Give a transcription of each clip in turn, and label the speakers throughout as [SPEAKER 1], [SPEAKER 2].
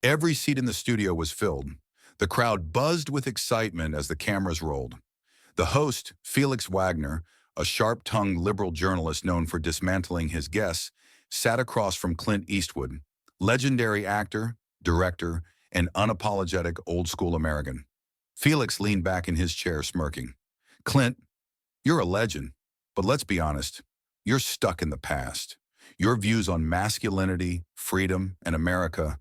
[SPEAKER 1] Every seat in the studio was filled. The crowd buzzed with excitement as the cameras rolled. The host, Felix Wagner, a sharp-tongued liberal journalist known for dismantling his guests, sat across from Clint Eastwood, legendary actor, director, and unapologetic old-school American. Felix leaned back in his chair smirking. Clint, you're a legend, but let's be honest, you're stuck in the past. Your views on masculinity, freedom, and America,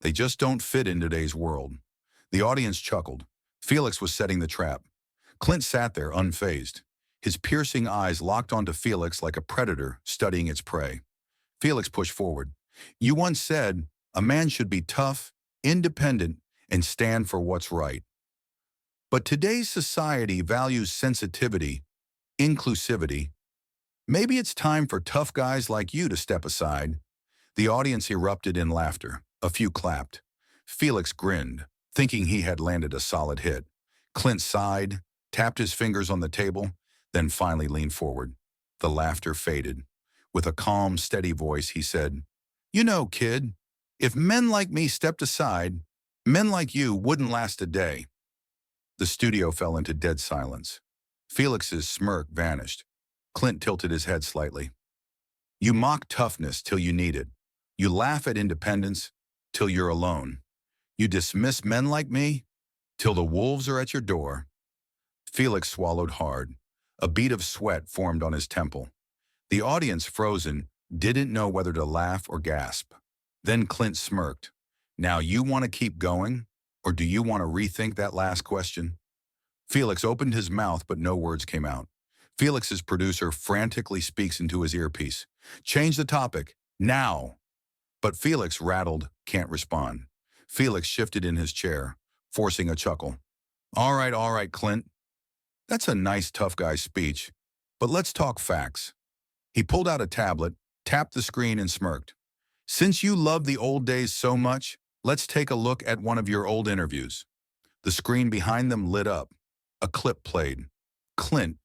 [SPEAKER 1] they just don't fit in today's world. The audience chuckled. Felix was setting the trap. Clint sat there unfazed, his piercing eyes locked onto Felix like a predator studying its prey. Felix pushed forward. You once said, a man should be tough, independent, and stand for what's right. But today's society values sensitivity, inclusivity. Maybe it's time for tough guys like you to step aside. The audience erupted in laughter. A few clapped. Felix grinned, thinking he had landed a solid hit. Clint sighed, tapped his fingers on the table, then finally leaned forward. The laughter faded. With a calm, steady voice, he said, You know, kid, if men like me stepped aside, men like you wouldn't last a day. The studio fell into dead silence. Felix's smirk vanished. Clint tilted his head slightly. You mock toughness till you need it. You laugh at independence till you're alone. You dismiss men like me till the wolves are at your door. Felix swallowed hard. A bead of sweat formed on his temple. The audience, frozen, didn't know whether to laugh or gasp. Then Clint smirked. Now you want to keep going, or do you want to rethink that last question? Felix opened his mouth, but no words came out. Felix's producer frantically speaks into his earpiece. Change the topic, now. But Felix, rattled, can't respond. Felix shifted in his chair, forcing a chuckle. All right, Clint. That's a nice tough guy speech, but let's talk facts. He pulled out a tablet, tapped the screen, and smirked. Since you love the old days so much, let's take a look at one of your old interviews. The screen behind them lit up. A clip played. Clint,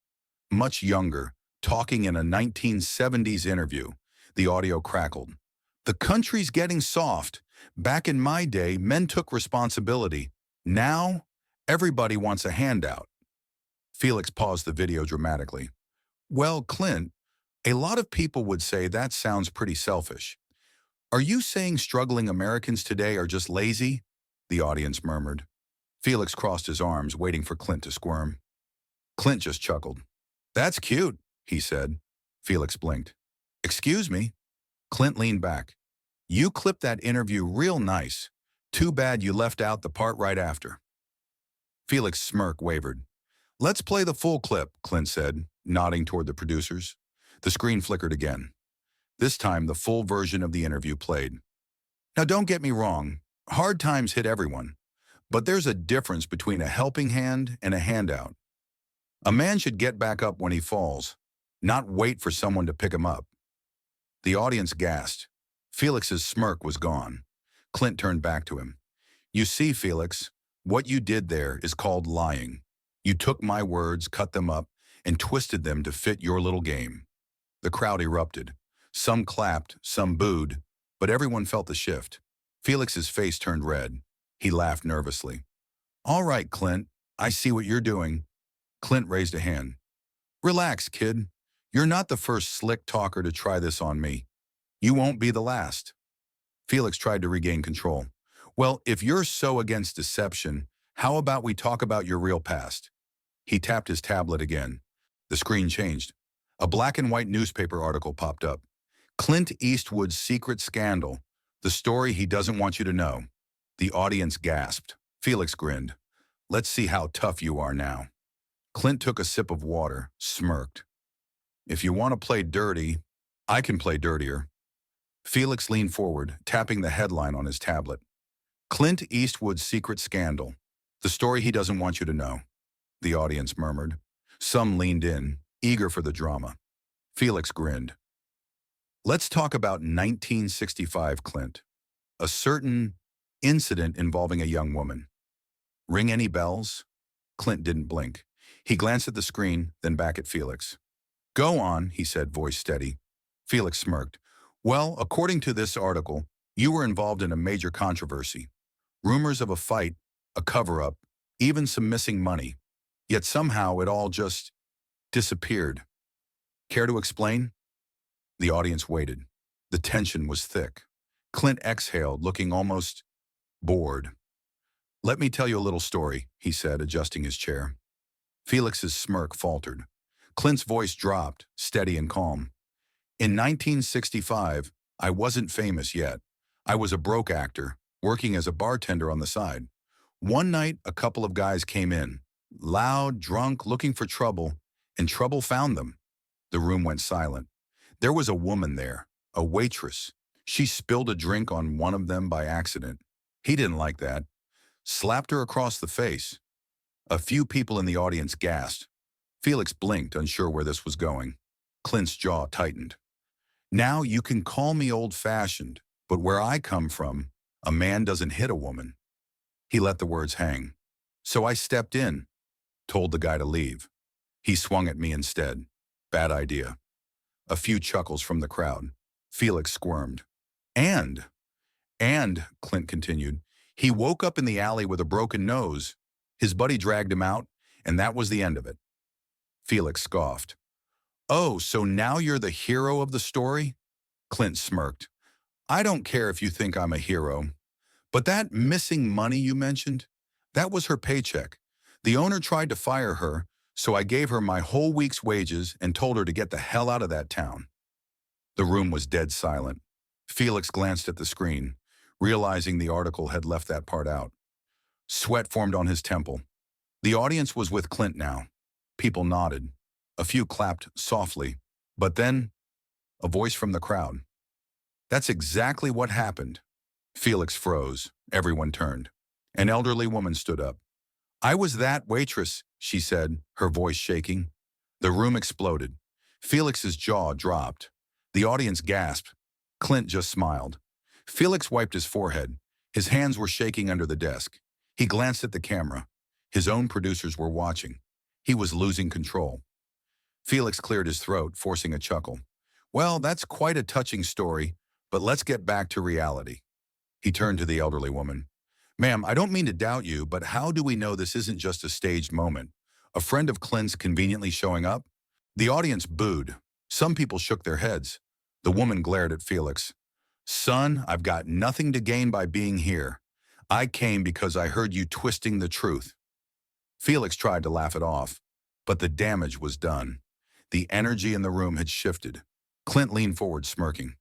[SPEAKER 1] much younger, talking in a 1970s interview. The audio crackled. The country's getting soft. Back in my day, men took responsibility. Now, everybody wants a handout. Felix paused the video dramatically. Well, Clint, a lot of people would say that sounds pretty selfish. Are you saying struggling Americans today are just lazy? The audience murmured. Felix crossed his arms, waiting for Clint to squirm. Clint just chuckled. That's cute, he said. Felix blinked. Excuse me? Clint leaned back. You clipped that interview real nice. Too bad you left out the part right after. Felix's smirk wavered. Let's play the full clip, Clint said, nodding toward the producers. The screen flickered again. This time, the full version of the interview played. Now, don't get me wrong. Hard times hit everyone. But there's a difference between a helping hand and a handout. A man should get back up when he falls, not wait for someone to pick him up. The audience gasped. Felix's smirk was gone. Clint turned back to him. You see, Felix, what you did there is called lying. You took my words, cut them up, and twisted them to fit your little game. The crowd erupted. Some clapped, some booed, but everyone felt the shift. Felix's face turned red. He laughed nervously. All right, Clint, I see what you're doing. Clint raised a hand. Relax, kid. You're not the first slick talker to try this on me. You won't be the last. Felix tried to regain control. Well, if you're so against deception, how about we talk about your real past? He tapped his tablet again. The screen changed. A black and white newspaper article popped up. Clint Eastwood's secret scandal, the story he doesn't want you to know. The audience gasped. Felix grinned. Let's see how tough you are now. Clint took a sip of water, smirked. If you want to play dirty, I can play dirtier. Felix leaned forward, tapping the headline on his tablet. Clint Eastwood's secret scandal, the story he doesn't want you to know. The audience murmured. Some leaned in, eager for the drama. Felix grinned. Let's talk about 1965, Clint. A certain incident involving a young woman. Ring any bells? Clint didn't blink. He glanced at the screen, then back at Felix. Go on, he said, voice steady. Felix smirked. Well, according to this article, You were involved in a major controversy. Rumors of a fight, a cover-up, even some missing money. Yet somehow it all just disappeared. Care to explain? The audience waited. The tension was thick. Clint exhaled, looking almost bored. "Let me tell you a little story," he said, adjusting his chair. Felix's smirk faltered. Clint's voice dropped, steady and calm. "In 1965, I wasn't famous yet. I was a broke actor, working as a bartender on the side. One night, a couple of guys came in, loud, drunk, looking for trouble, and trouble found them." The room went silent. There was a woman there, a waitress. She spilled a drink on one of them by accident. He didn't like that. Slapped her across the face. A few people in the audience gasped. Felix blinked, unsure where this was going. Clint's jaw tightened. "Now you can call me old-fashioned, but where I come from, a man doesn't hit a woman." He let the words hang. "So I stepped in, told the guy to leave. He swung at me instead. Bad idea." A few chuckles from the crowd. Felix squirmed. And, Clint continued, "he woke up in the alley with a broken nose. His buddy dragged him out, and that was the end of it." Felix scoffed. "Oh, so now you're the hero of the story?" Clint smirked. "I don't care if you think I'm a hero. But that missing money you mentioned, that was her paycheck. The owner tried to fire her, so I gave her my whole week's wages and told her to get the hell out of that town." The room was dead silent. Felix glanced at the screen, realizing the article had left that part out. Sweat formed on his temple. The audience was with Clint now. People nodded. A few clapped softly. But then, a voice from the crowd. "That's exactly what happened." Felix froze. Everyone turned. An elderly woman stood up. "I was that waitress," she said, her voice shaking. The room exploded. Felix's jaw dropped. The audience gasped. Clint just smiled. Felix wiped his forehead. His hands were shaking under the desk. He glanced at the camera. His own producers were watching. He was losing control. Felix cleared his throat, forcing a chuckle. "Well, that's quite a touching story, but let's get back to reality." He turned to the elderly woman. "Ma'am, I don't mean to doubt you, but how do we know this isn't just a staged moment? A friend of Clint's conveniently showing up?" The audience booed. Some people shook their heads. The woman glared at Felix. "Son, I've got nothing to gain by being here. I came because I heard you twisting the truth." Felix tried to laugh it off, but the damage was done. The energy in the room had shifted. Clint leaned forward, smirking.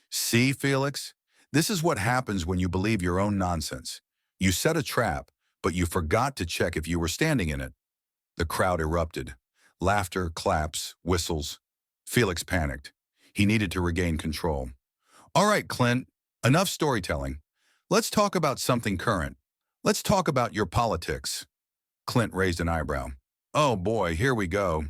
[SPEAKER 1] "See, Felix? This is what happens when you believe your own nonsense. You set a trap, but you forgot to check if you were standing in it." The crowd erupted. Laughter, claps, whistles. Felix panicked. He needed to regain control. "All right, Clint, enough storytelling. Let's talk about something current. Let's talk about your politics." Clint raised an eyebrow. "Oh boy, here we go."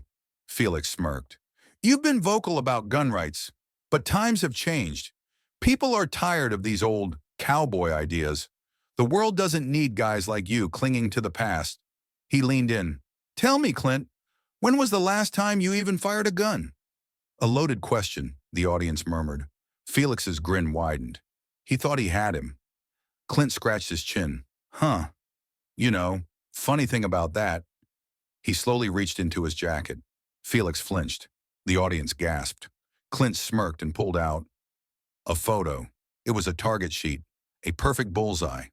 [SPEAKER 1] Felix smirked. "You've been vocal about gun rights, but times have changed. People are tired of these old cowboy ideas. The world doesn't need guys like you clinging to the past." He leaned in. "Tell me, Clint, when was the last time you even fired a gun?" A loaded question, the audience murmured. Felix's grin widened. He thought he had him. Clint scratched his chin. "Huh. You know, funny thing about that." He slowly reached into his jacket. Felix flinched. The audience gasped. Clint smirked and pulled out a photo. It was a target sheet, a perfect bullseye.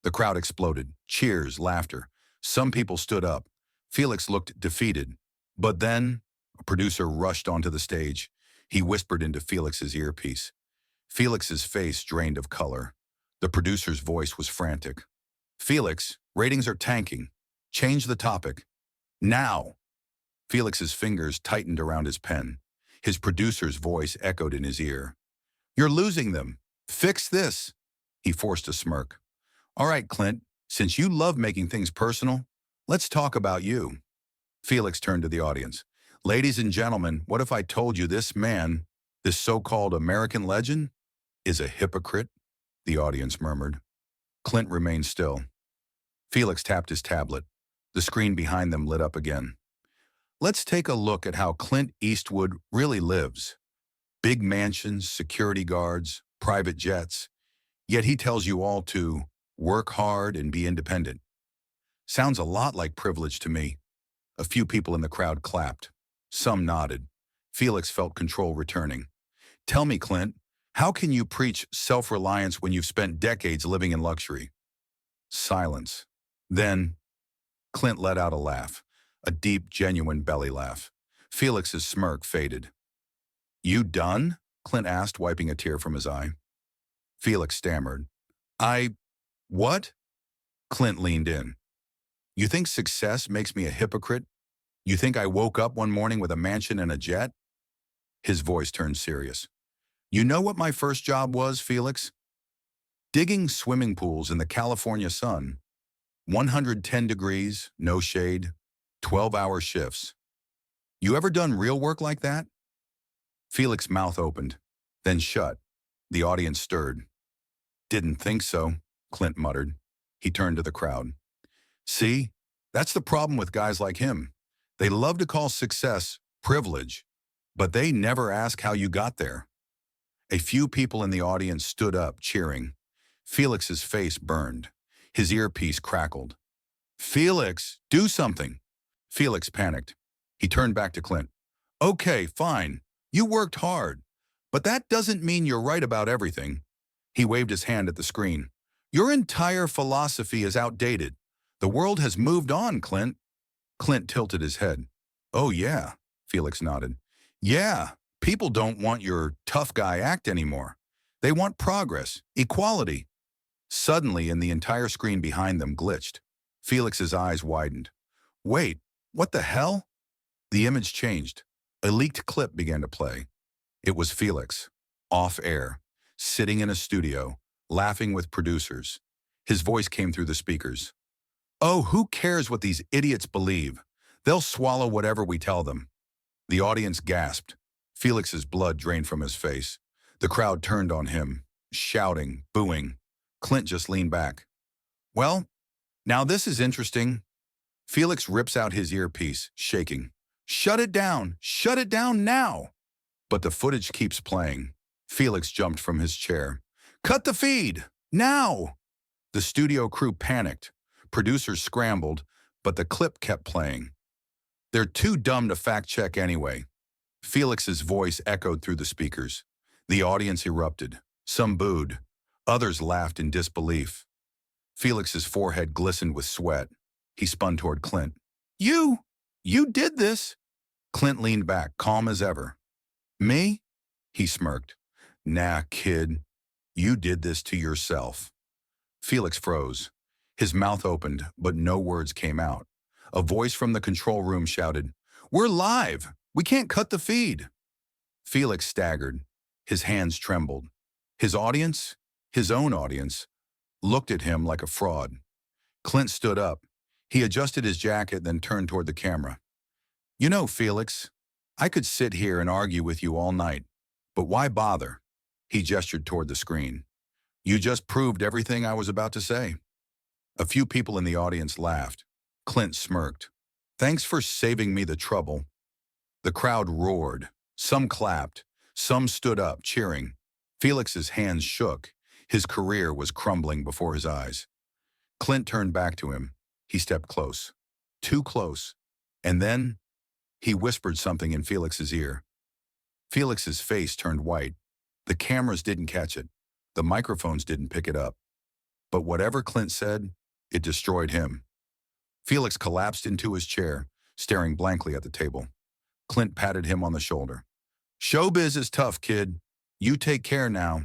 [SPEAKER 1] The crowd exploded. Cheers, laughter. Some people stood up. Felix looked defeated. But then, a producer rushed onto the stage. He whispered into Felix's earpiece. Felix's face drained of color. The producer's voice was frantic. "Felix, ratings are tanking. Change the topic. Now." Felix's fingers tightened around his pen. His producer's voice echoed in his ear. "You're losing them. Fix this." He forced a smirk. "All right, Clint, since you love making things personal, let's talk about you." Felix turned to the audience. "Ladies and gentlemen, what if I told you this man, this so-called American legend, is a hypocrite?" The audience murmured. Clint remained still. Felix tapped his tablet. The screen behind them lit up again. "Let's take a look at how Clint Eastwood really lives. Big mansions, security guards, private jets. Yet he tells you all to work hard and be independent. Sounds a lot like privilege to me. A few people in the crowd clapped. Some nodded. Felix felt control returning. Tell me, Clint, how can you preach self-reliance when you've spent decades living in luxury? Silence. Then, Clint let out a laugh, a deep, genuine belly laugh. Felix's smirk faded. You done? Clint asked, wiping a tear from his eye. Felix stammered. What? Clint leaned in. You think success makes me a hypocrite? You think I woke up one morning with a mansion and a jet? His voice turned serious. You know what my first job was, Felix? Digging swimming pools in the California sun. 110 degrees, no shade, 12-hour shifts. You ever done real work like that? Felix's mouth opened, then shut. The audience stirred. Didn't think so, Clint muttered. He turned to the crowd. See, that's the problem with guys like him. They love to call success privilege, but they never ask how you got there. A few people in the audience stood up, cheering. Felix's face burned. His earpiece crackled. Felix, do something. Felix panicked. He turned back to Clint. Okay, fine. You worked hard, but that doesn't mean you're right about everything. He waved his hand at the screen. Your entire philosophy is outdated. The world has moved on, Clint. Clint tilted his head. Oh, yeah, Felix nodded. Yeah, people don't want your tough guy act anymore. They want progress, equality. Suddenly, the entire screen behind them glitched. Felix's eyes widened. Wait, what the hell? The image changed. A leaked clip began to play. It was Felix, off air, sitting in a studio, laughing with producers. His voice came through the speakers. Oh, who cares what these idiots believe? They'll swallow whatever we tell them. The audience gasped. Felix's blood drained from his face. The crowd turned on him, shouting, booing. Clint just leaned back. Well, now this is interesting. Felix rips out his earpiece, shaking. Shut it down now. But the footage keeps playing. Felix jumped from his chair. Cut the feed, now! The studio crew panicked. Producers scrambled, but the clip kept playing. They're too dumb to fact-check anyway. Felix's voice echoed through the speakers. The audience erupted. Some booed. Others laughed in disbelief. Felix's forehead glistened with sweat. He spun toward Clint. You did this! Clint leaned back, calm as ever. Me? He smirked. Nah, kid. You did this to yourself. Felix froze. His mouth opened, but no words came out. A voice from the control room shouted, We're live! We can't cut the feed! Felix staggered. His hands trembled. His audience, his own audience, looked at him like a fraud. Clint stood up. He adjusted his jacket, then turned toward the camera. You know, Felix, I could sit here and argue with you all night, but why bother? He gestured toward the screen. You just proved everything I was about to say. A few people in the audience laughed. Clint smirked. Thanks for saving me the trouble. The crowd roared. Some clapped. Some stood up, cheering. Felix's hands shook. His career was crumbling before his eyes. Clint turned back to him. He stepped close. Too close. And then he whispered something in Felix's ear. Felix's face turned white. The cameras didn't catch it. The microphones didn't pick it up. But whatever Clint said, it destroyed him. Felix collapsed into his chair, staring blankly at the table. Clint patted him on the shoulder. Showbiz is tough, kid. You take care now.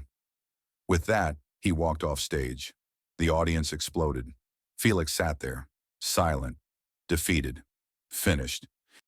[SPEAKER 1] With that, he walked off stage. The audience exploded. Felix sat there, silent, defeated, finished.